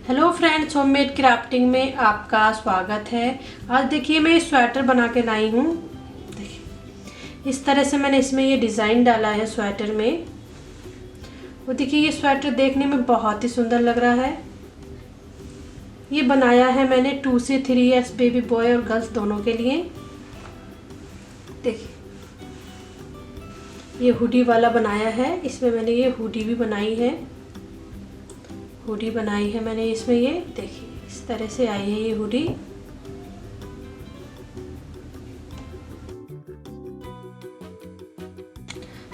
Hello friends, homemade crafting में आपका स्वागत है। आज देखिए मैं स्वेटर बना के लाई हूँ। देखिए इस तरह से मैंने इसमें ये डिज़ाइन डाला है स्वेटर में। और देखिए ये स्वेटर देखने में बहुत ही सुंदर लग रहा है। ये बनाया है मैंने 2 से 3 इयर्स बेबी बॉय और गर्ल्स दोनों के लिए। देखिए ये हुडी वाला बनाया है। इसमें मैंने ये हुडी भी बनाई है। हुडी बनाई है मैंने इसमें। ये देखिए इस तरह से आई है ये हुडी।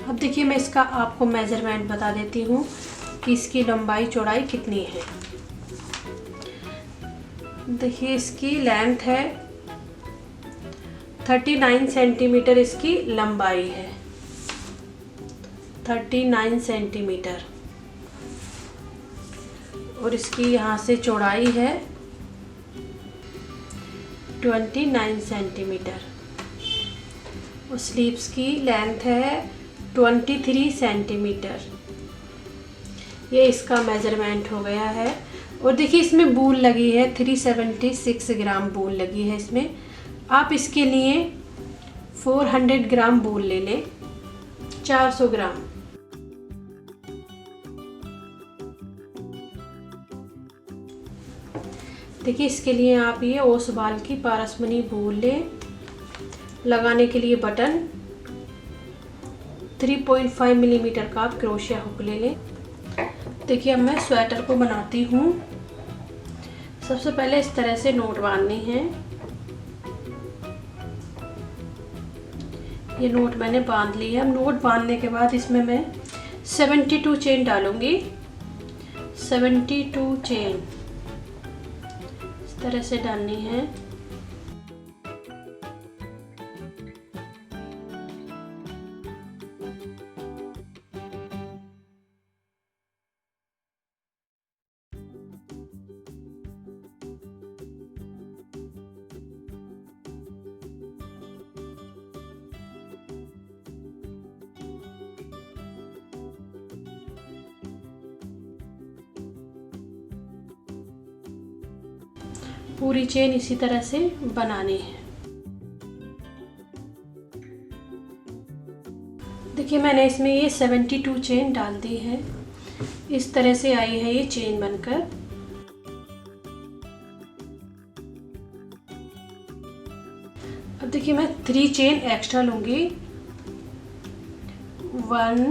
अब देखिए मैं इसका आपको मेजरमेंट बता देती हूँ कि इसकी लंबाई चौड़ाई कितनी है। देखिए इसकी लेंथ है 39 सेंटीमीटर। इसकी लंबाई है 39 सेंटीमीटर और इसकी यहाँ से चौड़ाई है 29 सेंटीमीटर और स्लीव्स की लेंथ है 23 सेंटीमीटर। ये इसका मेजरमेंट हो गया है। और देखिए इसमें बूल लगी है 376 ग्राम बूल लगी है इसमें। आप इसके लिए 400 ग्राम बूल ले लें, 400 ग्राम। देखिए इसके लिए आप ये ओसवाल की पारसमनी बूल लें। लगाने के लिए बटन 3.5 मिलीमीटर का आप क्रोशिया हुक ले लें। देखिए अब मैं स्वेटर को बनाती हूँ। सबसे पहले इस तरह से नोट बांधनी है। ये नोट मैंने बांध ली है। अब नोट बांधने के बाद इसमें मैं 72 चेन डालूंगी। 72 चेन इस तरह से डालनी है। पूरी चेन इसी तरह से बनानी है। देखिए मैंने इसमें ये 72 चेन डाल दी है। इस तरह से आई है ये चेन बनकर। अब देखिए मैं 3 चेन एक्स्ट्रा लूंगी। 1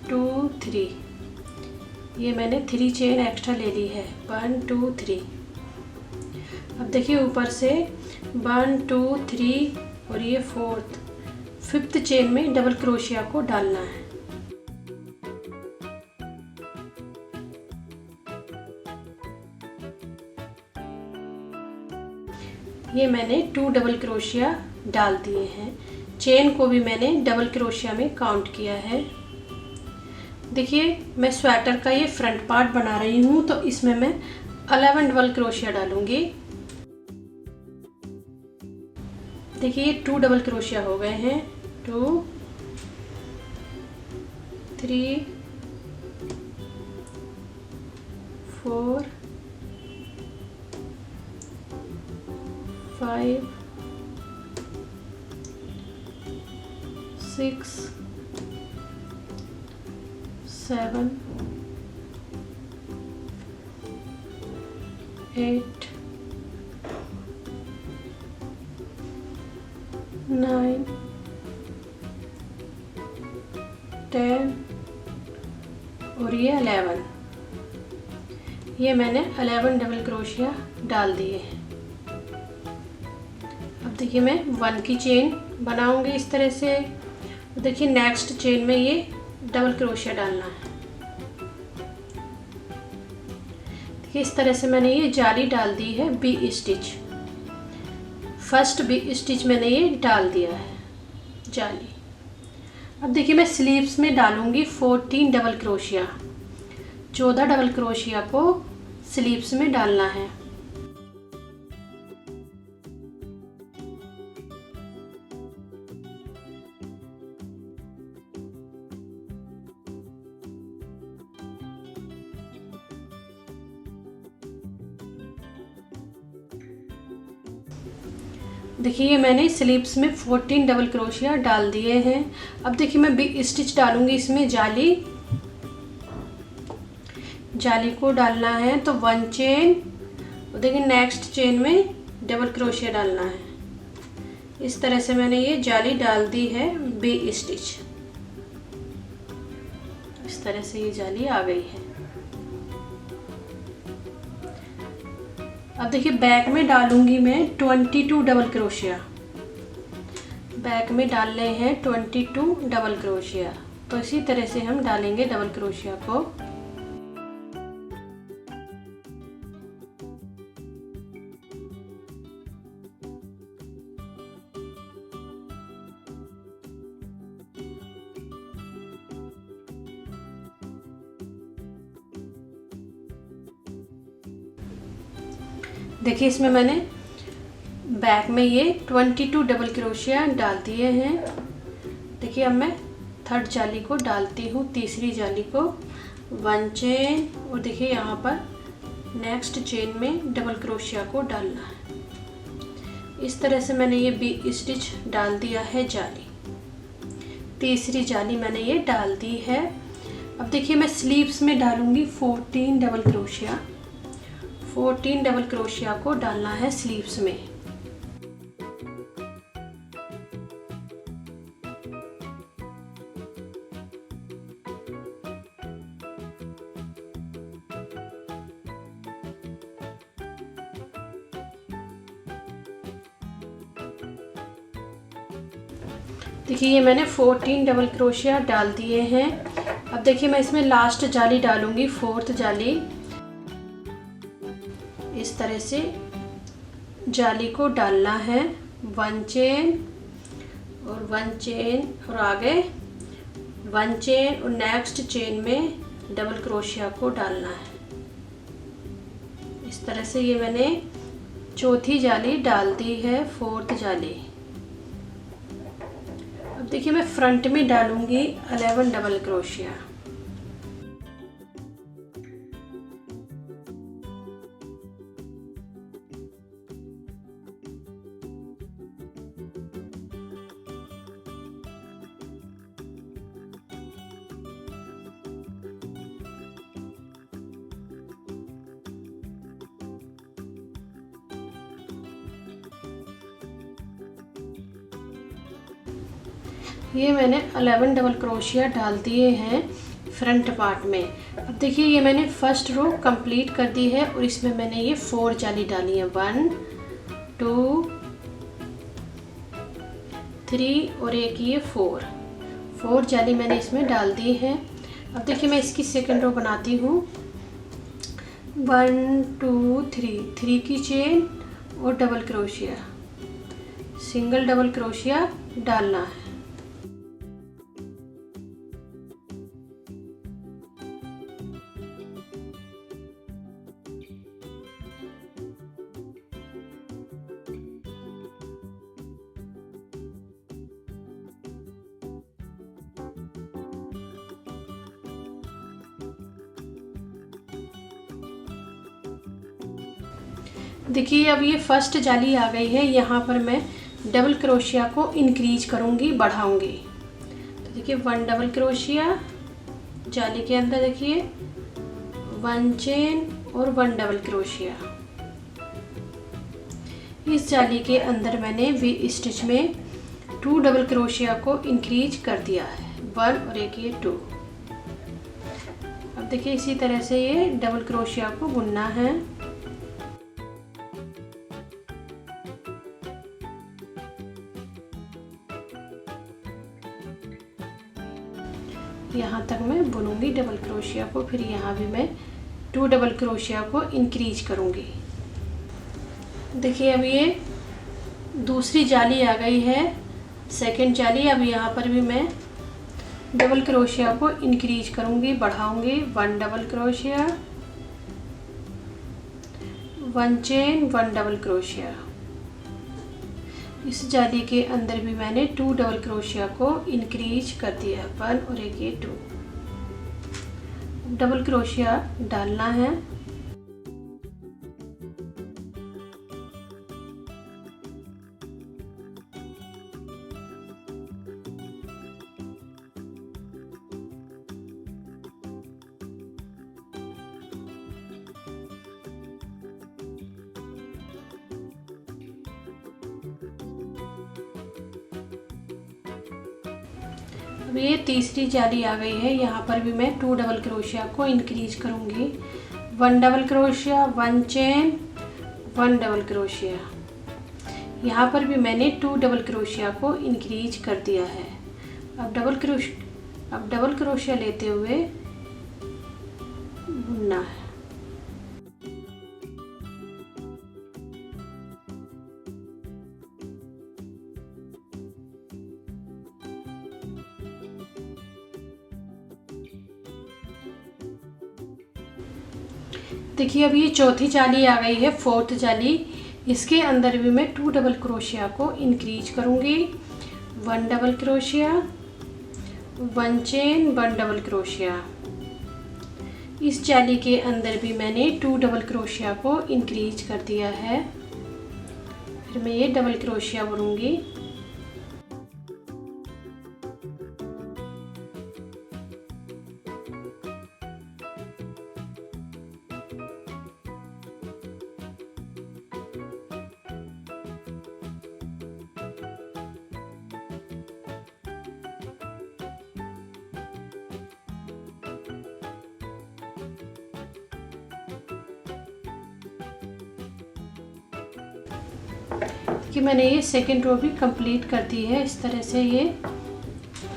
2 3। ये मैंने 3 चेन एक्स्ट्रा ले ली है। 1 2 3। अब देखिए ऊपर से 1 2 3 और ये 5th चेन में डबल क्रोशिया को डालना है। ये मैंने 2 डबल क्रोशिया डाल दिए हैं। चेन को भी मैंने डबल क्रोशिया में काउंट किया है। देखिए मैं स्वेटर का ये फ्रंट पार्ट बना रही हूँ तो इसमें मैं 11 डबल क्रोशिया डालूंगी। देखिए ये 2 डबल क्रोशिया हो गए हैं। 2 3 4 5 6 7 8 9 10 और ये 11। ये मैंने 11 डबल क्रोशिया डाल दिए हैं। अब देखिए मैं 1 की चेन बनाऊंगी इस तरह से। देखिए नेक्स्ट चेन में ये डबल क्रोशिया डालना है। देखिए इस तरह से मैंने ये जाली डाल दी है B stitch. First B stitch मैंने ये डाल दिया है जाली। अब देखिए मैं स्लीव्स में डालूंगी 14 डबल क्रोशिया। 14 डबल क्रोशिया को स्लीव्स में डालना है। देखिए मैंने स्लीव्स में 14 डबल क्रोशिया डाल दिए हैं। अब देखिए मैं बिग स्टिच डालूंगी इसमें, जाली को डालना है। तो 1 चेन, देखिए नेक्स्ट चेन में डबल क्रोशिया डालना है। इस तरह से मैंने ये जाली डाल दी है बिग स्टिच। इस तरह से ये जाली आ गई है। अब देखिए बैक में डालूंगी मैं 22 डबल क्रोशिया। बैक में डालने हैं 22 डबल क्रोशिया। तो इसी तरह से हम डालेंगे डबल क्रोशिया को। देखिए इसमें मैंने बैक में ये 22 डबल क्रोशिया डाल दिए हैं। देखिए अब मैं थर्ड जाली को डालती हूँ, तीसरी जाली को 1 चेन, और देखिए यहाँ पर नेक्स्ट चेन में डबल क्रोशिया को डालना है। इस तरह से मैंने ये बिग स्टिच डाल दिया है जाली। तीसरी जाली मैंने ये डाल दी है। अब देखिए मैं स्लीव्स में डालूंगी 14 डबल क्रोशिया। 14 डबल क्रोशिया को डालना है स्लीव्स में। देखिए ये मैंने 14 डबल क्रोशिया डाल दिए हैं। अब देखिए मैं इसमें लास्ट जाली डालूंगी, फोर्थ जाली। इस तरह से जाली को डालना है। 1 चेन और 1 चेन, और आगे 1 चेन और नेक्स्ट चेन में डबल क्रोशिया को डालना है। इस तरह से ये मैंने चौथी जाली डाल दी है, फोर्थ जाली। अब देखिए मैं फ्रंट में डालूंगी 11 डबल क्रोशिया। ये मैंने 11 डबल क्रोशिया डाल दिए हैं फ्रंट पार्ट में। अब देखिए ये मैंने फर्स्ट रो कंप्लीट कर दी है, और इसमें मैंने ये 4 जाली डाली है। 1 2 3 और एक ये 4 जाली मैंने इसमें डाल दी है। अब देखिए मैं इसकी सेकंड रो बनाती हूँ। 1 2 3 की चेन और double crochet, single double crochet डालना है। देखिए अब ये फर्स्ट जाली आ गई है। यहाँ पर मैं डबल क्रोशिया को इंक्रीज करूँगी, बढ़ाऊँगी। तो देखिए 1 डबल क्रोशिया जाली के अंदर, देखिए 1 चेन और 1 डबल क्रोशिया। इस जाली के अंदर मैंने वी स्टिच में 2 डबल क्रोशिया को इंक्रीज कर दिया है, 1 और एक ये 2। अब देखिए इसी तरह से ये डबल क्रोशिया को बुनना है। यहाँ तक मैं बुनूंगी डबल क्रोशिया को, फिर यहाँ भी मैं 2 डबल क्रोशिया को इंक्रीज करूँगी। देखिए अब ये दूसरी जाली आ गई है, सेकंड जाली। अब यहाँ पर भी मैं डबल क्रोशिया को इंक्रीज करूँगी, बढ़ाऊँगी। 1 double crochet, 1 chain, 1 double crochet. इस जाली के अंदर भी मैंने 2 डबल क्रोशिया को इंक्रीज कर दिया, 1 और एक ये 2। डबल क्रोशिया डालना है। अब ये तीसरी जाली आ गई है, यहाँ पर भी मैं 2 डबल क्रोशिया को इंक्रीज करूँगी। 1 double crochet, 1 chain, 1 double crochet. यहाँ पर भी मैंने 2 डबल क्रोशिया को इंक्रीज कर दिया है। अब डबल क्रोशिया लेते हुए बुनना है। देखिए अब ये चौथी जाली आ गई है, फोर्थ जाली। इसके अंदर भी मैं 2 डबल क्रोशिया को इंक्रीज करूँगी। 1 double crochet, 1 chain, 1 double crochet. इस जाली के अंदर भी मैंने 2 डबल क्रोशिया को इंक्रीज कर दिया है। फिर मैं ये डबल क्रोशिया बुनूंगी। कि मैंने ये सेकेंड रो भी कंप्लीट कर दी है। इस तरह से ये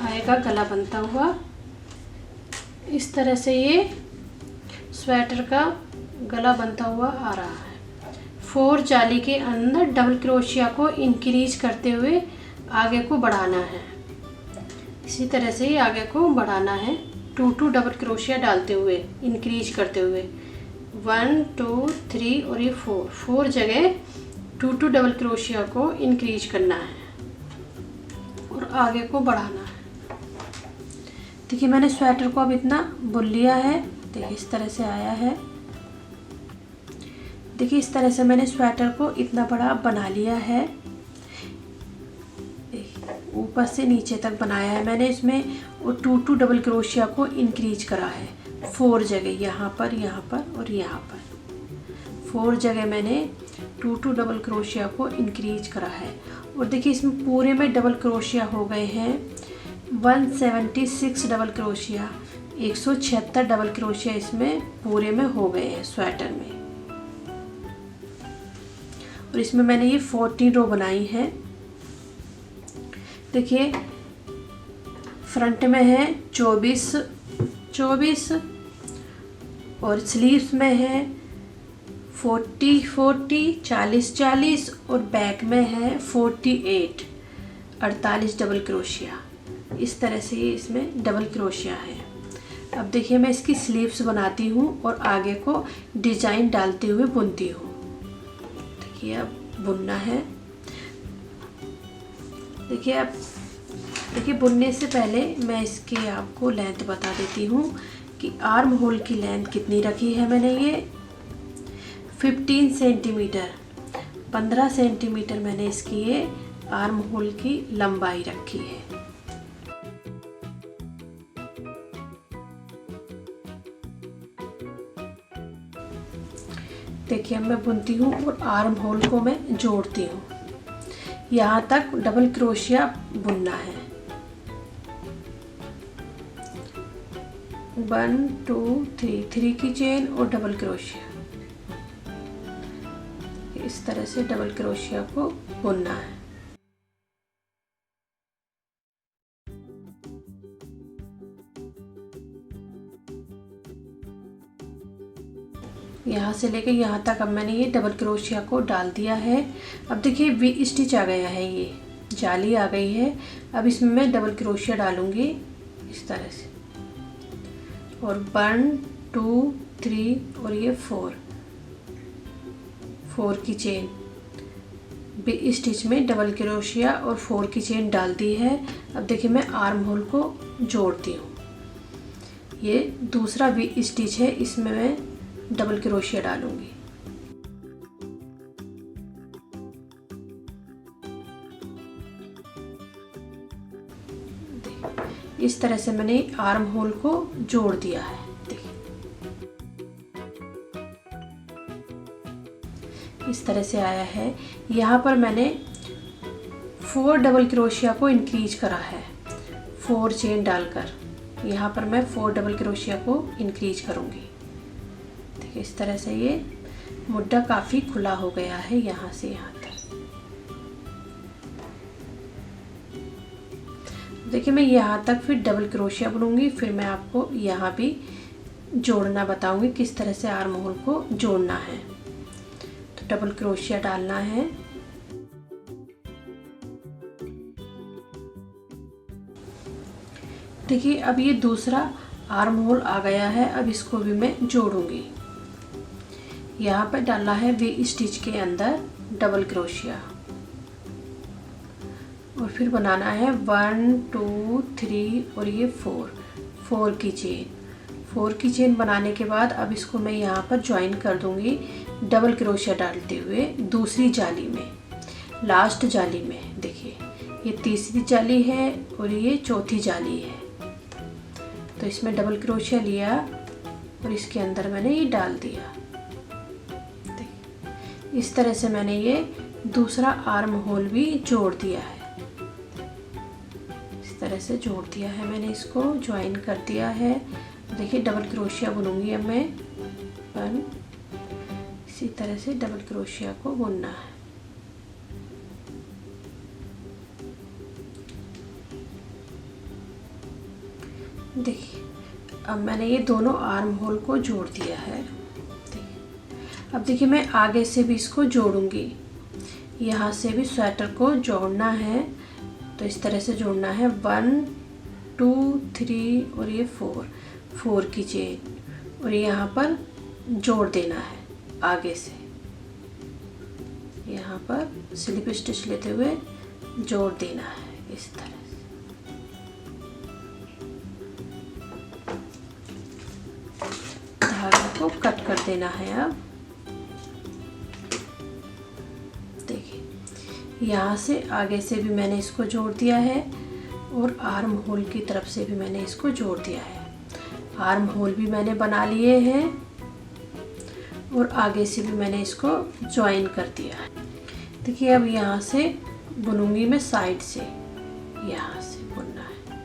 आएगा गला बनता हुआ। इस तरह से ये स्वेटर का गला बनता हुआ आ रहा है। 4 जाली के अंदर डबल क्रोशिया को इंक्रीज करते हुए आगे को बढ़ाना है। इसी तरह से ये आगे को बढ़ाना है, 2 डबल क्रोशिया डालते हुए, इंक्रीज करते हुए। 1 2 3 और ये 4 जगह 2 डबल क्रोशिया को इंक्रीज करना है और आगे को बढ़ाना है। देखिए मैंने स्वेटर को अब इतना बुन लिया है। देखिए इस तरह से आया है। देखिए इस तरह से मैंने स्वेटर को इतना बड़ा बना लिया है। ऊपर से नीचे तक बनाया है मैंने। इसमें 2 डबल क्रोशिया को इंक्रीज करा है 4 जगह, यहाँ पर और यहाँ पर 4 जगह मैंने 2 डबल क्रोशिया को इंक्रीज करा है। और देखिए इसमें पूरे में डबल क्रोशिया हो गए हैं 176 डबल क्रोशिया, 176 डबल क्रोशिया इसमें पूरे में हो गए हैं स्वेटर में। और इसमें मैंने ये 14 रो बनाई है। देखिए फ्रंट में है 24 और स्लीव्स में है 40 40 और बैक में है 48 डबल क्रोशिया। इस तरह से ये इसमें डबल क्रोशिया है। अब देखिए मैं इसकी स्लीव्स बनाती हूँ और आगे को डिजाइन डालते हुए बुनती हूँ। देखिए अब बुनना है। देखिए बुनने से पहले मैं इसके आपको लेंथ बता देती हूँ कि आर्म होल की लेंथ कितनी रखी है मैंने। ये 15 सेंटीमीटर, 15 सेंटीमीटर मैंने इसकी ये आर्म होल की लंबाई रखी है। देखिए अब मैं बुनती हूँ और आर्म होल को मैं जोड़ती हूँ। यहाँ तक डबल क्रोशिया बुनना है। 1 2 3 की चेन और डबल क्रोशिया। इस तरह से डबल क्रोशिया को बुनना है। यहाँ से लेके यहाँ तक अब मैंने ये डबल क्रोशिया को डाल दिया है। अब देखिए वी स्टिच आ गया है, ये जाली आ गई है। अब इसमें मैं डबल क्रोशिया डालूंगी इस तरह से। और 1 2 3 और ये 4 की चेन, वी स्टिच में डबल क्रोशिया और 4 की चेन डाल दी है। अब देखिए मैं आर्म होल को जोड़ती हूँ। ये दूसरा वी स्टिच है, इसमें मैं डबल क्रोशिया डालूंगी। इस तरह से मैंने आर्म होल को जोड़ दिया है। देखिए इस तरह से आया है। यहाँ पर मैंने 4 डबल क्रोशिया को इंक्रीज करा है। 4 चेन डालकर यहाँ पर मैं 4 डबल क्रोशिया को इंक्रीज करूँगी। देखिए इस तरह से ये मुड्ढा काफ़ी खुला हो गया है यहाँ से यहाँ तक। देखिए मैं यहाँ तक फिर डबल क्रोशिया बुनूंगी, फिर मैं आपको यहाँ भी जोड़ना बताऊंगी किस तरह से आर्म होल को जोड़ना है। तो डबल क्रोशिया डालना है। देखिए अब ये दूसरा आर्म होल आ गया है, अब इसको भी मैं जोड़ूंगी। यहाँ पर डालना है वी स्टिच के अंदर डबल क्रोशिया और फिर बनाना है 1 2 3 और ये 4 की चेन। 4 की चेन बनाने के बाद अब इसको मैं यहाँ पर ज्वाइन कर दूंगी डबल क्रोशिया डालते हुए दूसरी जाली में, लास्ट जाली में। देखिए ये तीसरी जाली है और ये चौथी जाली है। तो इसमें डबल क्रोशिया लिया और इसके अंदर मैंने ये डाल दिया। इस तरह से मैंने ये दूसरा आर्म होल भी जोड़ दिया है। इस तरह से जोड़ दिया है मैंने, इसको ज्वाइन कर दिया है। देखिए डबल क्रोशिया बुनूंगी अब मैं 1। इसी तरह से डबल क्रोशिया को बुनना है। देखिए अब मैंने ये दोनों आर्म होल को जोड़ दिया है। अब देखिए मैं आगे से भी इसको जोड़ूंगी, यहाँ से भी स्वेटर को जोड़ना है। तो इस तरह से जोड़ना है 1 2 3 और ये 4 की चेन और यहाँ पर जोड़ देना है आगे से। यहाँ पर स्लिप स्टिच लेते हुए जोड़ देना है इस तरह से। धागे को कट कर देना है। अब देखिए यहाँ से आगे से भी मैंने इसको जोड़ दिया है और आर्म होल की तरफ से भी मैंने इसको जोड़ दिया है। आर्म होल भी मैंने बना लिए हैं और आगे से भी मैंने इसको ज्वाइन कर दिया है। देखिए अब यहाँ से बुनूंगी मैं साइड से, यहाँ से बुनना है।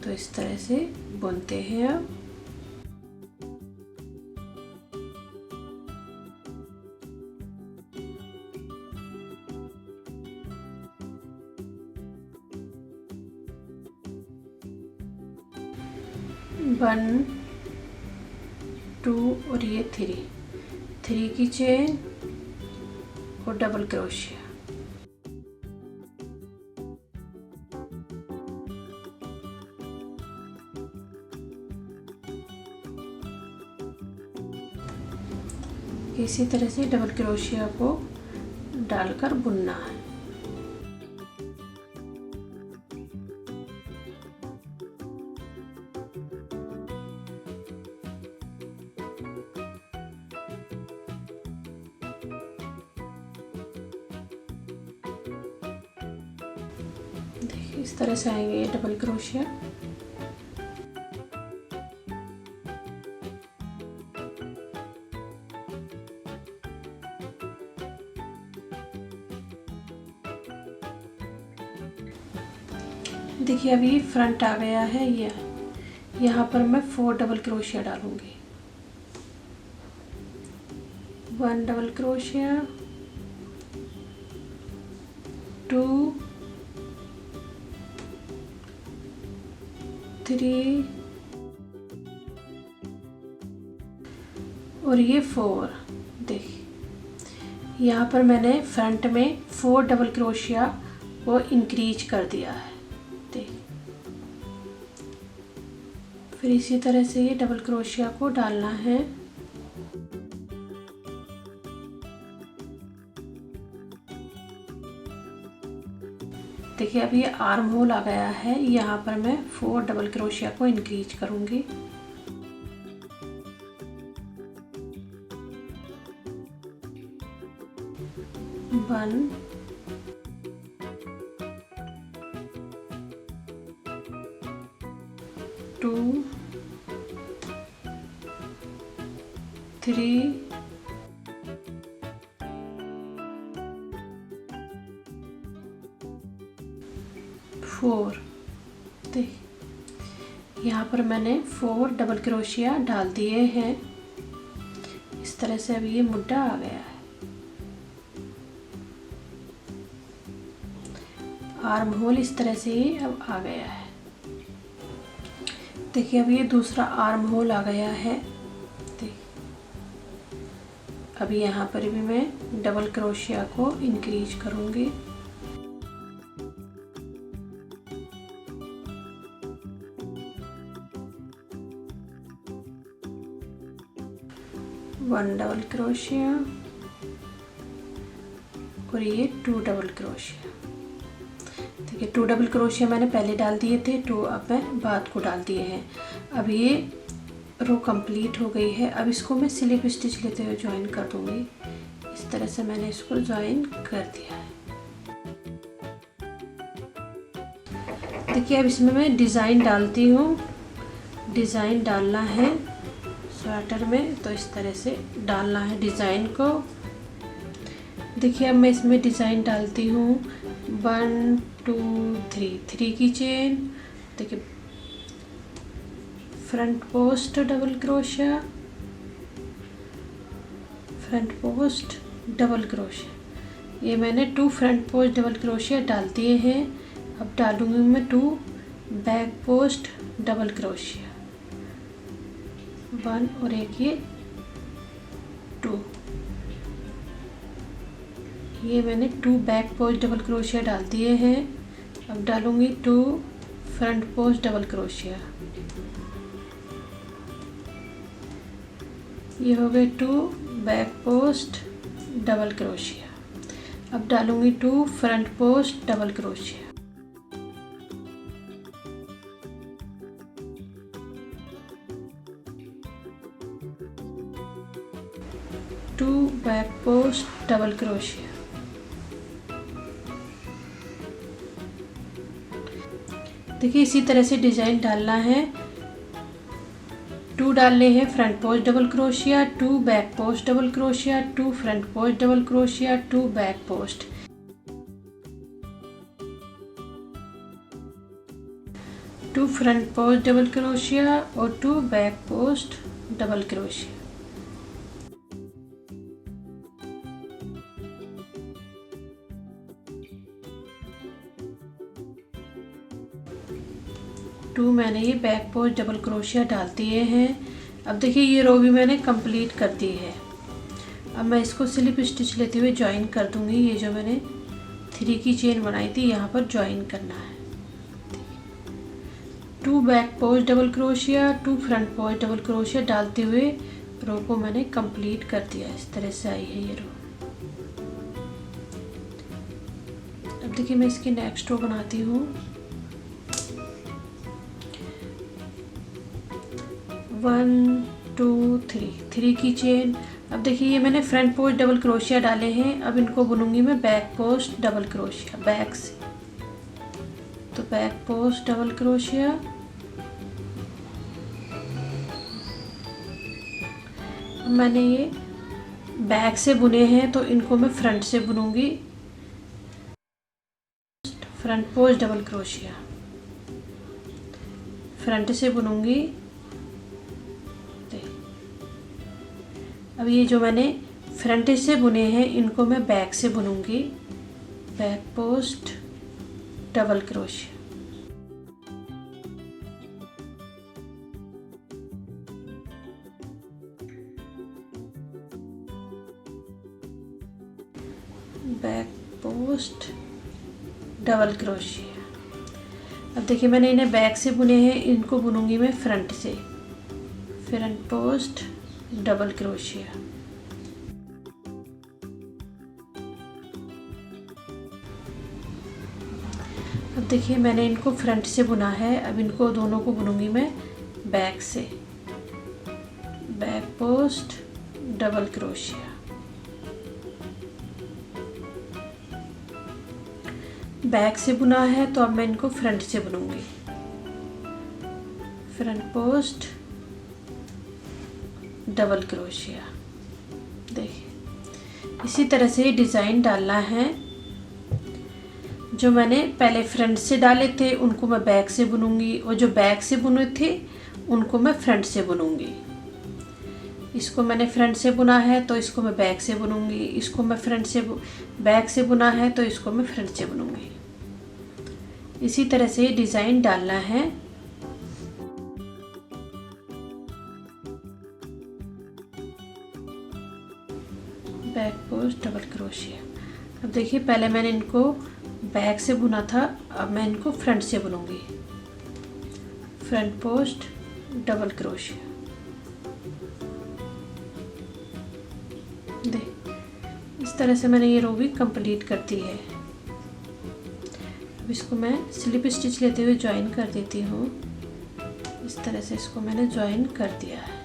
तो इस तरह से बुनते हैं। अब वन 2 और ये 3 की चेन और डबल क्रोशिया। इसी तरह से डबल क्रोशिया को डालकर बुनना है। देखिए इस तरह से आएंगे ये डबल क्रोशिया। देखिए अभी ये फ्रंट आ गया है। ये यहाँ पर मैं 4 डबल क्रोशिया डालूंगी। 1 डबल क्रोशिया, 2 3 और ये 4। देखिए यहाँ पर मैंने फ्रंट में 4 डबल क्रोशिया को इंक्रीज कर दिया है। देखिए फिर इसी तरह से ये डबल क्रोशिया को डालना है। देखिए अब ये आर्म होल आ गया है, यहाँ पर मैं 4 डबल क्रोशिया को इंक्रीज करूंगी। वन, 2 3 4। देखिए यहाँ पर मैंने 4 डबल क्रोशिया डाल दिए हैं। इस तरह से अब ये मुड्डा आ गया है। आर्म होल इस तरह से ही अब आ गया है। देखिए अब ये दूसरा आर्म होल आ गया है। अभी यहाँ पर भी मैं डबल क्रोशिया को इंक्रीज करूँगी। वन डबल क्रोशिया और ये 2 डबल क्रोशिया। देखिए 2 डबल क्रोशिया मैंने पहले डाल दिए थे, 2 अब मैं बाद को डाल दिए हैं। अब ये रो कंप्लीट हो गई है। अब इसको मैं स्लिप स्टिच लेते हुए ज्वाइन कर दूंगी। इस तरह से मैंने इसको ज्वाइन कर दिया है। देखिए अब इसमें मैं डिज़ाइन डालती हूँ। डिज़ाइन डालना है स्वेटर में, तो इस तरह से डालना है डिज़ाइन को। देखिए अब मैं इसमें डिज़ाइन डालती हूँ। 1 2 3 की चेन। देखिए front post double crochet, front post double crochet. ये मैंने 2 फ्रंट पोस्ट डबल क्रोशिया डाल दिए हैं। अब डालूंगी मैं 2 बैक पोस्ट डबल क्रोशिया, 1 और एक ये 2। ये मैंने 2 बैक पोस्ट डबल क्रोशिया डाल दिए हैं। अब डालूंगी 2 फ्रंट पोस्ट डबल क्रोशिया। ये हो गए 2 बैक पोस्ट डबल क्रोशिया। अब डालूंगी 2 front post double crochet. Two back post double crochet. देखिए इसी तरह से डिजाइन डालना है। 2 डालने हैं front post double crochet, 2 back post double crochet, 2 front post double crochet, 2 back post, 2 front post double crochet और 2 back post double crochet. Two मैंने ये बैक पोस्ट डबल क्रोशिया डाल दिए हैं। अब देखिए ये रो भी मैंने कंप्लीट कर दी है। अब मैं इसको स्लिप स्टिच लेते हुए ज्वाइन कर दूंगी। ये जो मैंने 3 की चेन बनाई थी यहाँ पर ज्वाइन करना है। 2 back post double crochet, 2 front post double crochet डालते हुए रो को मैंने कंप्लीट कर दिया। इस तरह से आई है ये रो। अब देखिए मैं इसकी नेक्स्ट रो बनाती हूँ। 1 2 3 की चेन। अब देखिए ये मैंने फ्रंट पोस्ट डबल क्रोशिया डाले हैं। अब इनको बुनूंगी मैं back post double crochet back से। तो बैक पोस्ट डबल क्रोशिया, मैंने ये बैक से बुने हैं तो इनको मैं फ्रंट से बुनूंगी। Front post double crochet front से बुनूंगी। अब ये जो मैंने फ्रंट से बुने हैं इनको मैं बैक से बुनूंगी। Back post double crochet. Back post double crochet. अब देखिए मैंने इन्हें बैक से बुने हैं, इनको बुनूंगी मैं फ्रंट से। Front post double crochet. अब देखिए मैंने इनको फ्रंट से बुना है। अब इनको दोनों को बुनूंगी मैं बैक से। Back post double crochet. Back से बुना है तो अब मैं इनको फ्रंट से बुनूंगी। Front post double crochet. देखिए इसी तरह से डिज़ाइन डालना है। जो मैंने पहले फ्रंट से डाले थे उनको मैं बैक से बुनूंगी, और जो बैक से बुने थे उनको मैं फ्रंट से बुनूंगी। इसको मैंने फ्रंट से बुना है तो इसको मैं बैक से बुनूंगी, इसको मैं बैक से बुना है तो इसको मैं फ्रंट से बुनूंगी। इसी तरह से डिज़ाइन डालना है। Back post double crochet. अब देखिए पहले मैंने इनको बैक से बुना था, अब मैं इनको फ्रंट से बुनूंगी। Front post double crochet. देख इस तरह से मैंने ये रो भी कंप्लीट कर दी है। अब इसको मैं स्लिप स्टिच लेते हुए ज्वाइन कर देती हूँ। इस तरह से इसको मैंने ज्वाइन कर दिया है।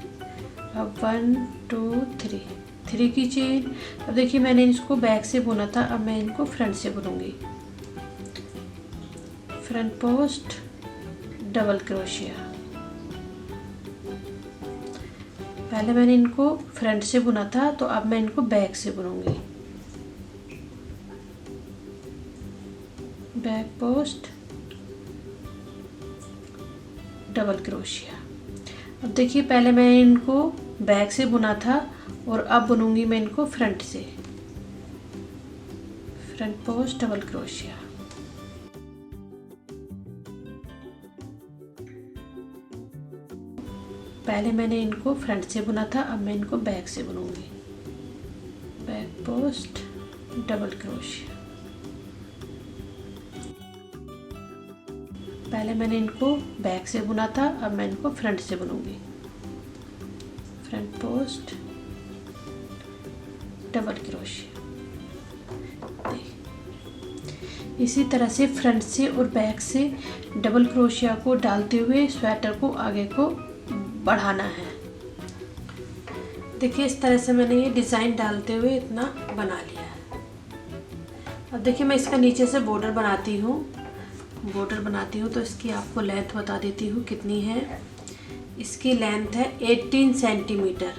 अब 1 2 3 की चेन। अब देखिए मैंने इसको बैक से बुना था, अब मैं इनको फ्रंट से बुनूंगी। Front post double crochet. पहले मैंने इनको फ्रंट से बुना था तो अब मैं इनको बैक से बुनूंगी। Back post double crochet. अब देखिए पहले मैं इनको बैक से बुना था और अब बुनूंगी मैं इनको फ्रंट से। Front post double crochet. पहले मैंने इनको फ्रंट से बुना था, अब मैं इनको बैक से बुनूंगी। Back post double crochet. पहले मैंने इनको बैक से बुना था, अब मैं इनको फ्रंट से बुनूंगी। Front post double crochet. इसी तरह से फ्रंट से और बैक से डबल क्रोशिया को डालते हुए स्वेटर को आगे को बढ़ाना है। देखिए इस तरह से मैंने ये डिज़ाइन डालते हुए इतना बना लिया है। अब देखिए मैं इसका नीचे से बॉर्डर बनाती हूँ। तो इसकी आपको लेंथ बता देती हूँ कितनी है। इसकी लेंथ है 18 सेंटीमीटर।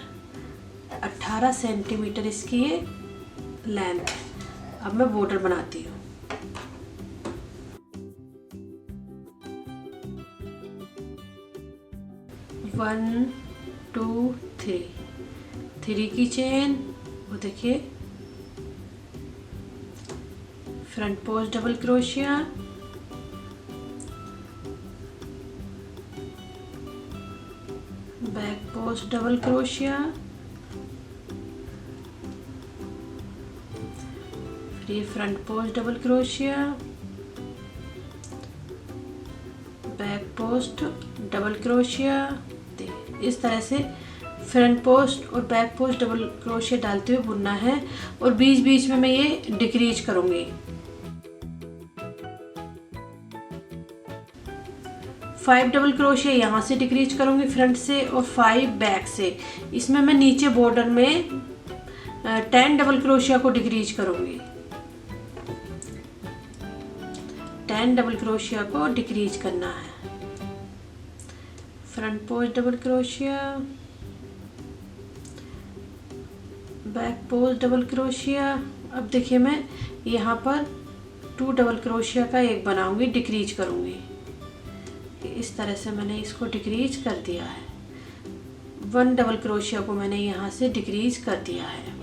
18 सेंटीमीटर इसकी ये लेंथ है। अब मैं बॉर्डर बनाती हूँ। वन टू थ्री की चेन। वो देखिए front post double crochet. Back post double crochet. फिर front post double crochet. Back post double crochet. इस तरह से फ्रंट पोस्ट और बैक पोस्ट डबल क्रोशिया डालते हुए बुनना है, और बीच बीच में मैं ये डिक्रीज करूंगी। 5 डबल क्रोशिया यहाँ से डिक्रीज करूंगी फ्रंट से, और 5 बैक से। इसमें मैं नीचे बॉर्डर में 10 डबल क्रोशिया को डिक्रीज करूंगी। 10 डबल क्रोशिया को डिक्रीज करना है। Front post double crochet. Back post double crochet. अब देखिए मैं यहाँ पर 2 डबल क्रोशिया का एक बनाऊंगी, डिक्रीज करूंगी। इस तरह से मैंने इसको डिक्रीज कर दिया है। 1 डबल क्रोशिया को मैंने यहाँ से डिक्रीज कर दिया है।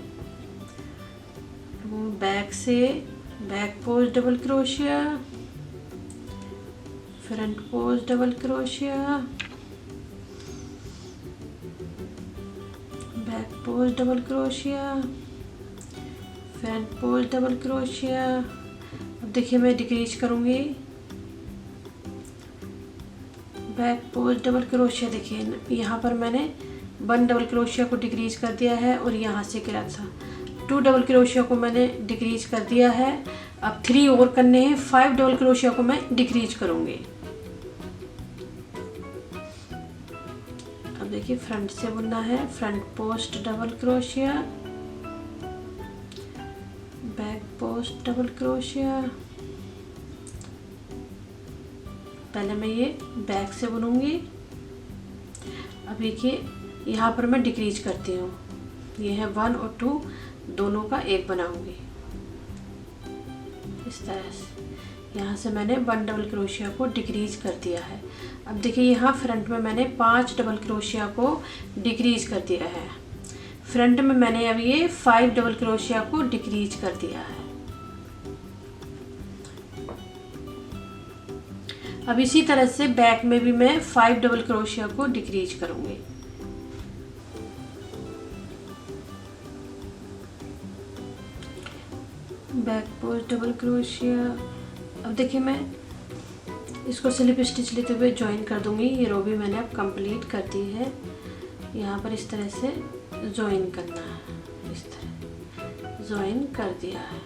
बैक से back post double crochet. Front post double crochet. Back post double crochet. Front post double crochet. अब देखिए मैं डिक्रीज करूँगी। Back post double crochet. देखिए यहाँ पर मैंने 1 डबल क्रोशिया को डिक्रीज कर दिया है, और यहाँ से गिरा था 2 डबल क्रोशिया को मैंने डिक्रीज कर दिया है। अब 3 और करने हैं। 5 डबल क्रोशिया को मैं डिक्रीज करूँगी। अब देखिए फ्रंट से बुनना है। Front post double crochet. Back post double crochet. पहले मैं ये बैक से बुनूंगी। अब देखिए यहाँ पर मैं डिक्रीज करती हूँ। ये है 1 और 2 दोनों का एक बनाऊंगी। इस तरह से यहाँ से मैंने 1 डबल क्रोशिया को डिक्रीज कर दिया है। अब देखिए यहाँ फ्रंट में मैंने 5 डबल क्रोशिया को डिक्रीज कर दिया है। फ्रंट में मैंने अब ये 5 डबल क्रोशिया को डिक्रीज कर दिया है। अब इसी तरह से बैक में भी मैं 5 डबल क्रोशिया को डिक्रीज करूंगी। Back post double crochet. अब देखिए मैं इसको स्लिप स्टिच लेते हुए ज्वाइन कर दूंगी। ये रो भी मैंने अब कंप्लीट कर दी है। यहाँ पर इस तरह से ज्वाइन करना है, इस तरह ज्वाइन कर दिया है।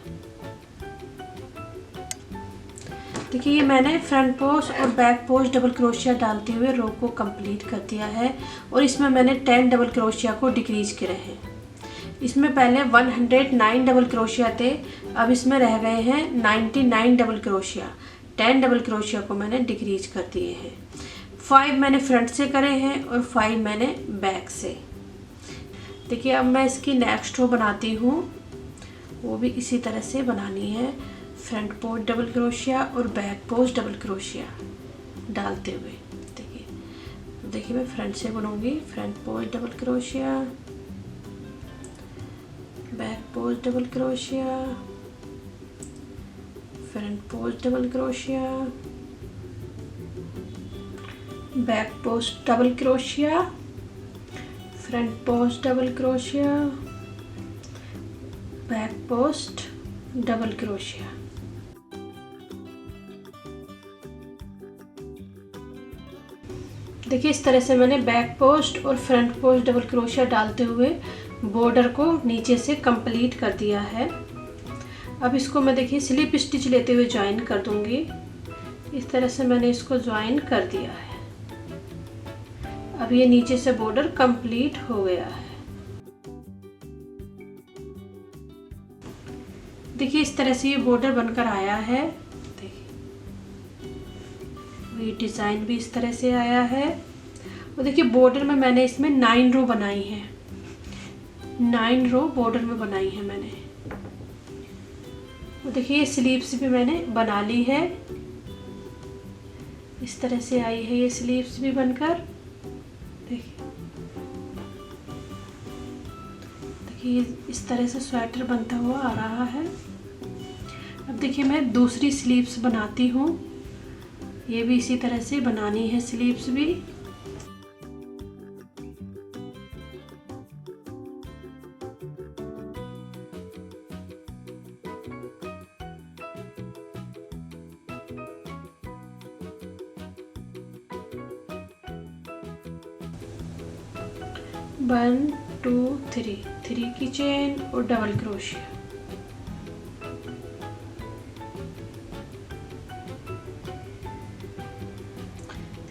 देखिए ये मैंने फ्रंट पोस्ट और बैक पोस्ट डबल क्रोशिया डालते हुए रो को कंप्लीट कर दिया है और इसमें मैंने 10 डबल क्रोशिया को डिक्रीज करे हैं। इसमें पहले 109 डबल क्रोशिया थे, अब इसमें रह गए हैं 99 डबल क्रोशिया। 10 डबल क्रोशिया को मैंने डिक्रीज कर दिए हैं। 5 मैंने फ्रंट से करे हैं और 5 मैंने बैक से। देखिए अब मैं इसकी नेक्स्ट रो बनाती हूँ, वो भी इसी तरह से बनानी है। फ्रंट पोस्ट डबल क्रोशिया और बैक पोस्ट डबल क्रोशिया डालते हुए। देखिए मैं फ्रंट से बनूंगी। Front post double crochet, back post double crochet, front post double crochet, back post double crochet, front post double crochet, back post double crochet. देखिए इस तरह से मैंने बैक पोस्ट और फ्रंट पोस्ट डबल क्रोशिया डालते हुए बॉर्डर को नीचे से कंप्लीट कर दिया है। अब इसको मैं देखिए स्लिप स्टिच लेते हुए ज्वाइन कर दूंगी। इस तरह से मैंने इसको ज्वाइन कर दिया है। अब ये नीचे से बॉर्डर कंप्लीट हो गया है। देखिए इस तरह से ये बॉर्डर बनकर आया है। ये डिज़ाइन भी इस तरह से आया है। और देखिए बॉर्डर में मैंने इसमें 9 रो बनाई है। 9 रो बॉर्डर में बनाई है मैंने। और देखिए ये स्लीव्स भी मैंने बना ली है। इस तरह से आई है ये स्लीव्स भी बनकर। देखिए इस तरह से स्वेटर बनता हुआ आ रहा है। अब देखिए मैं दूसरी स्लीव्स बनाती हूँ। ये भी इसी तरह से बनानी है स्लीव्स भी। वन 2 3 की चेन और डबल क्रोशिया।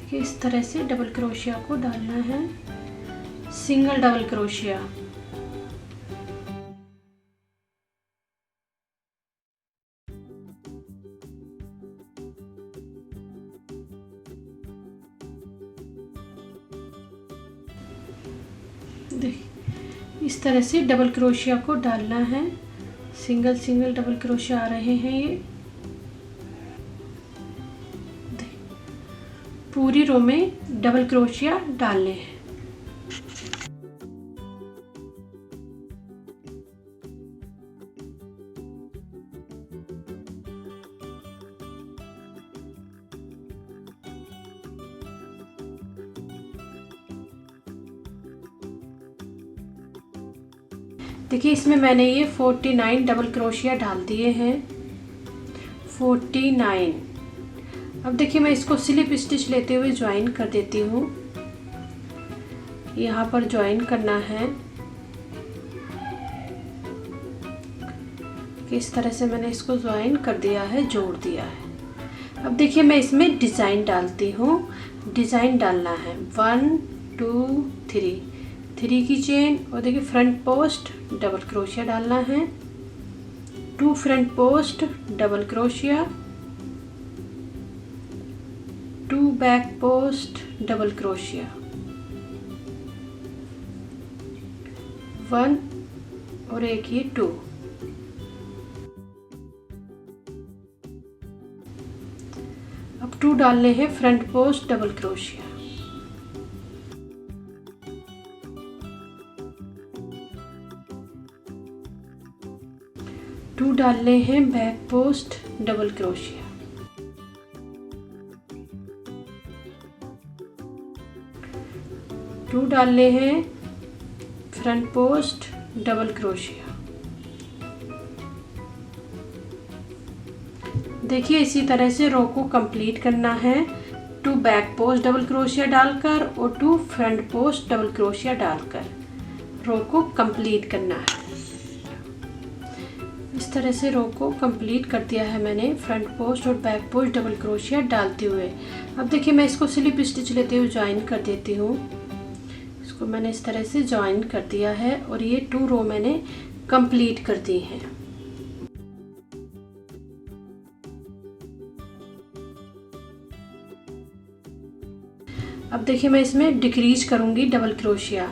देखिए इस तरह से डबल क्रोशिया को डालना है। सिंगल डबल क्रोशिया, देखिए इस तरह से डबल क्रोशिया को डालना है। सिंगल सिंगल डबल क्रोशिया आ रहे हैं ये। पूरी रो में डबल क्रोशिया डालने हैं। देखिए इसमें मैंने ये 49 डबल क्रोशिया डाल दिए हैं। 49। अब देखिए मैं इसको स्लिप स्टिच लेते हुए ज्वाइन कर देती हूँ। यहाँ पर ज्वाइन करना है। इस तरह से मैंने इसको ज्वाइन कर दिया है, जोड़ दिया है। अब देखिए मैं इसमें डिज़ाइन डालती हूँ। डिज़ाइन डालना है 1 2 3 की चेन और देखिए फ्रंट पोस्ट डबल क्रोशिया डालना है। 2 front post double crochet, 2 back post double crochet, 1 और एक ये 2। अब 2 डालने हैं फ्रंट पोस्ट डबल क्रोशिया, 2 डालने हैं बैक पोस्ट डबल क्रोशिया, 2 डालने हैं फ्रंट पोस्ट डबल क्रोशिया। देखिए इसी तरह से रो को कंप्लीट करना है, 2 बैक पोस्ट डबल क्रोशिया डालकर और 2 फ्रंट पोस्ट डबल क्रोशिया डालकर रो को कंप्लीट करना है। इस तरह से रो को कंप्लीट कर दिया है मैंने फ्रंट पोस्ट और बैक पोस्ट डबल क्रोशिया डालते हुए। अब देखिए मैं इसको स्लिप स्टिच लेते हुए ज्वाइन कर देती हूँ। इसको मैंने इस तरह से ज्वाइन कर दिया है और ये 2 रो मैंने कंप्लीट कर दी हैं। अब देखिए मैं इसमें डिक्रीज करूँगी डबल क्रोशिया,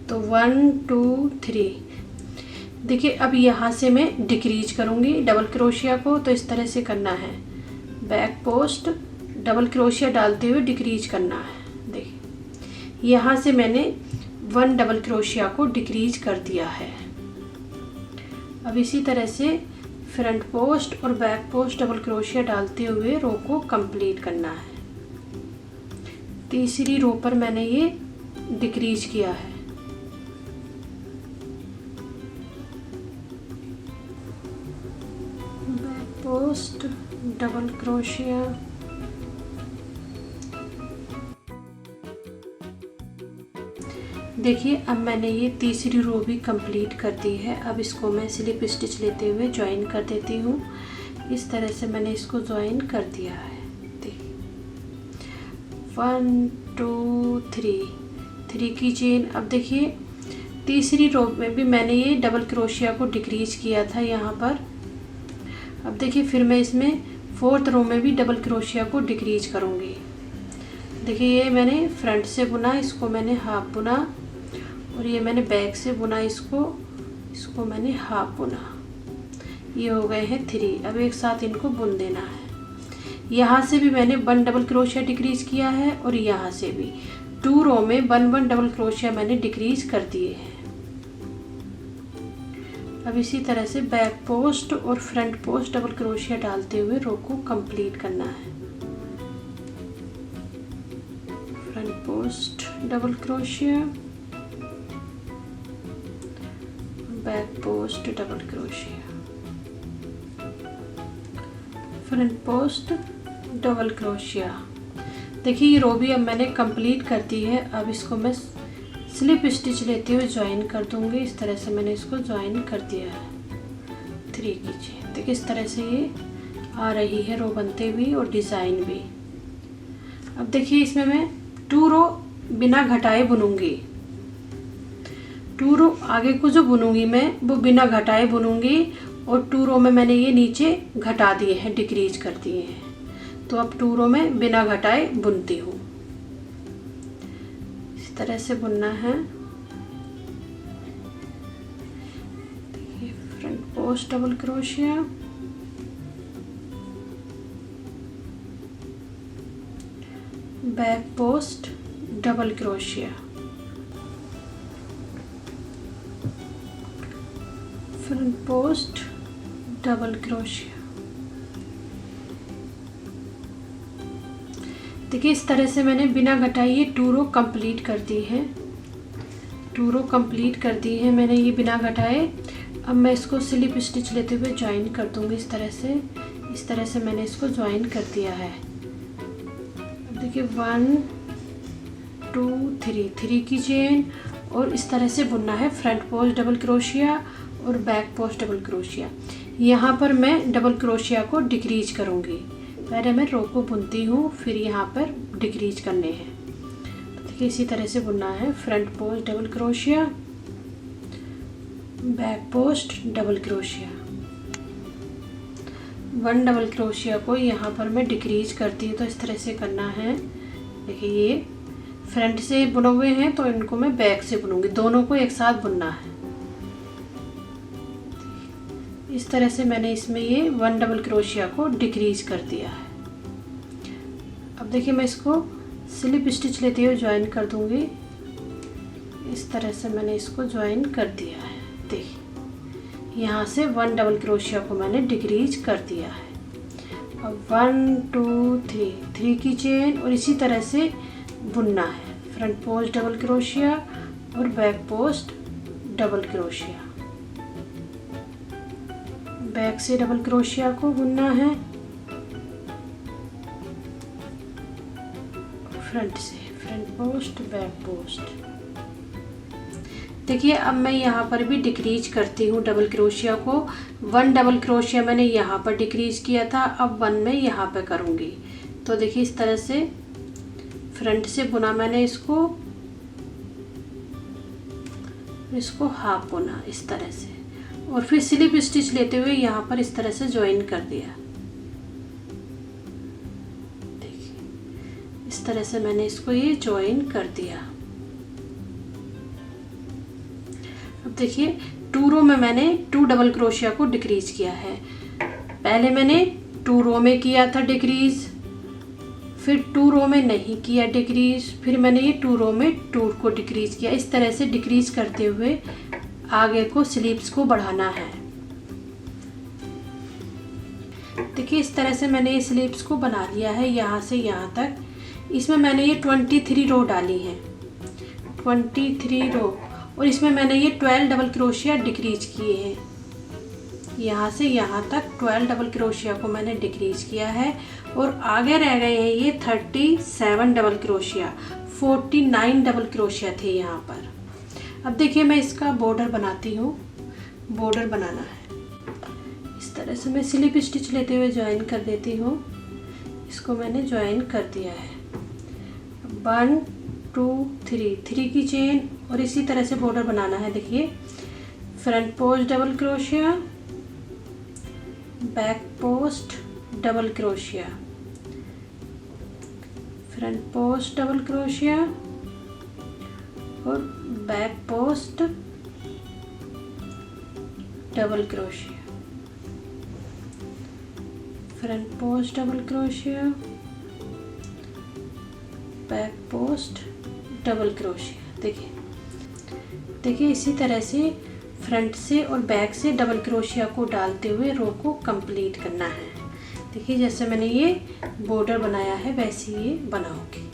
तो 1 2 3। देखिए अब यहाँ से मैं डिक्रीज करूँगी डबल क्रोशिया को, तो इस तरह से करना है, बैक पोस्ट डबल क्रोशिया डालते हुए डिक्रीज करना है। देखिए यहाँ से मैंने 1 डबल क्रोशिया को डिक्रीज कर दिया है। अब इसी तरह से फ्रंट पोस्ट और बैक पोस्ट डबल क्रोशिया डालते हुए रो को कंप्लीट करना है। तीसरी रो पर मैंने ये डिक्रीज किया है। बैक पोस्ट डबल क्रोशिया, देखिए अब मैंने ये तीसरी रो भी कंप्लीट कर दी है। अब इसको मैं स्लिप स्टिच लेते हुए ज्वाइन कर देती हूँ। इस तरह से मैंने इसको ज्वाइन कर दिया है। 1 2 3 की चेन। अब देखिए तीसरी रो में भी मैंने ये डबल क्रोशिया को डिक्रीज किया था यहाँ पर। अब देखिए फिर मैं इसमें 4th रो में भी डबल क्रोशिया को डिक्रीज करूँगी। देखिए ये मैंने फ्रंट से बुना, इसको मैंने हाफ बुना, और ये मैंने बैक से बुना, इसको मैंने हाफ बुना। ये हो गए हैं 3। अब एक साथ इनको बुन देना है। यहाँ से भी मैंने 1 डबल क्रोशिया डिक्रीज किया है और यहाँ से भी 2 रो में 1 डबल क्रोशिया मैंने डिक्रीज कर दिए हैं। अब इसी तरह से बैक पोस्ट और फ्रंट पोस्ट डबल क्रोशिया डालते हुए रो को कंप्लीट करना है। Front post double crochet, back post double crochet, front post double crochet. देखिए ये रो भी अब मैंने कंप्लीट कर दी है। अब इसको मैं स्लिप स्टिच लेते हुए ज्वाइन कर दूंगी। इस तरह से मैंने इसको ज्वाइन कर दिया है। 3 की चेन। देखिए इस तरह से ये आ रही है रो बनते हुए और डिज़ाइन भी। अब देखिए इसमें मैं 2 रो बिना घटाए बुनूंगी। 2 रो आगे को जो बुनूंगी मैं वो बिना घटाए बुनूंगी, और 2 रो में मैंने ये नीचे घटा दिए हैं, डिक्रीज कर दिए हैं। तो अब 2 रो में बिना घटाए बुनती हूँ। इस तरह से बुनना है। देखिए front post double crochet, back post double crochet, front post double crochet. देखिए इस तरह से मैंने बिना घटाए ये 2 रो कंप्लीट कर दी है। 2 रो कंप्लीट कर दी है मैंने ये बिना घटाए। अब मैं इसको स्लिप स्टिच लेते हुए ज्वाइन कर दूंगी। इस तरह से मैंने इसको ज्वाइन कर दिया है। अब देखिए 1 2 3 की चेन, और इस तरह से बुनना है फ्रंट पोस्ट डबल क्रोशिया और बैक पोस्ट डबल क्रोशिया। यहाँ पर मैं डबल क्रोशिया को डिक्रीज करूँगी। पहले मैं रो को बुनती हूँ, फिर यहाँ पर डिक्रीज करने हैं। तो देखिए इसी तरह से बुनना है front post double crochet, back post double crochet. 1 double crochet को यहाँ पर मैं डिक्रीज करती हूँ, तो इस तरह से करना है। देखिए ये फ्रंट से बुने हुए हैं तो इनको मैं बैक से बुनूंगी, दोनों को एक साथ बुनना है। इस तरह से मैंने इसमें ये 1 डबल क्रोशिया को डिक्रीज कर दिया है। अब देखिए मैं इसको स्लिप स्टिच लेते हुए ज्वाइन कर दूंगी। इस तरह से मैंने इसको ज्वाइन कर दिया है। देखिए यहाँ से 1 डबल क्रोशिया को मैंने डिक्रीज कर दिया है। अब 1 2 3 की चेन और इसी तरह से बुनना है। फ्रंट पोस्ट डबल क्रोशिया और back post double crochet. Back से डबल क्रोशिया को बुनना है, फ्रंट से फ्रंट पोस्ट बैक पोस्ट। देखिए अब मैं यहाँ पर भी डिक्रीज करती हूँ डबल क्रोशिया को। 1 डबल क्रोशिया मैंने यहाँ पर डिक्रीज किया था, अब 1 मैं यहाँ पे करूँगी। तो देखिए इस तरह से फ्रंट से बुना मैंने इसको हाफ बुना इस तरह से, और फिर स्लिप स्टिच लेते हुए यहाँ पर इस तरह से ज्वाइन कर दिया। देखिए इस तरह से मैंने इसको ये ज्वाइन कर दिया। अब देखिए 2 रो में मैंने 2 डबल क्रोशिया को डिक्रीज किया है। पहले मैंने 2 रो में किया था डिक्रीज, फिर 2 रो में नहीं किया डिक्रीज, फिर मैंने ये 2 रो में 2 को डिक्रीज किया। इस तरह से डिक्रीज करते हुए आगे को स्लीव्स को बढ़ाना है। देखिए इस तरह से मैंने ये स्लीव्स को बना लिया है यहाँ से यहाँ तक। इसमें मैंने ये 23 रो डाली हैं, 23 रो, और इसमें मैंने ये 12 डबल क्रोशिया डिक्रीज किए हैं। यहाँ से यहाँ तक 12 डबल क्रोशिया को मैंने डिक्रीज किया है, और आगे रह गए हैं ये 37 डबल क्रोशिया। 49 डबल क्रोशिया थे यहाँ पर। अब देखिए मैं इसका बॉर्डर बनाती हूँ। बॉर्डर बनाना है इस तरह से, मैं स्लिप स्टिच लेते हुए ज्वाइन कर देती हूँ। इसको मैंने ज्वाइन कर दिया है। 1 2 3 की चेन और इसी तरह से बॉर्डर बनाना है। देखिए front post double crochet, back post double crochet, front post double crochet और back post double crochet, front post double crochet, back post double crochet. देखिए इसी तरह से फ्रंट से और बैक से डबल क्रोशिया को डालते हुए रो को कंप्लीट करना है। देखिए जैसे मैंने ये बॉर्डर बनाया है वैसे ये बनाओगे।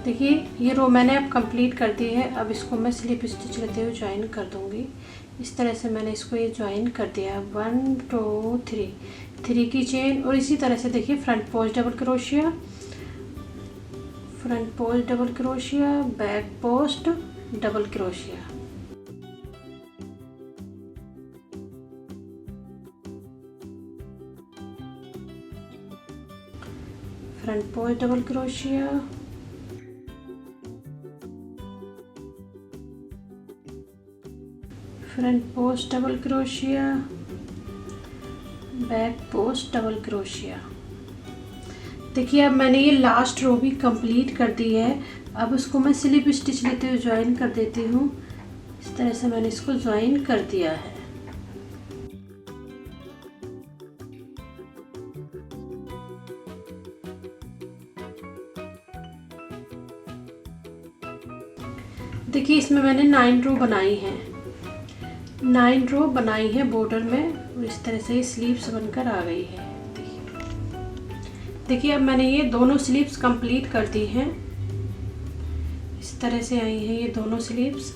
देखिए ये रो मैंने अब कंप्लीट कर दी है। अब इसको मैं स्लिप स्टिच लेते हुए ज्वाइन कर दूंगी। इस तरह से मैंने इसको ये ज्वाइन कर दिया है। 1 2 3 की चेन और इसी तरह से देखिए front post double crochet, front post double crochet, back post double crochet, front post double crochet, front post double crochet, back post double crochet. देखिए अब मैंने ये लास्ट रो भी कंप्लीट कर दी है। अब उसको मैं स्लिप स्टिच लेते हुए ज्वाइन कर देती हूँ। इस तरह से मैंने इसको ज्वाइन कर दिया है। देखिए इसमें मैंने 9 रो बनाई हैं, 9 रो बनाई है बॉर्डर में, और इस तरह से ये स्लीव्स बनकर आ गई है। देखिए अब मैंने ये दोनों स्लीव्स कंप्लीट कर दी हैं। इस तरह से आई हैं ये दोनों स्लीव्स।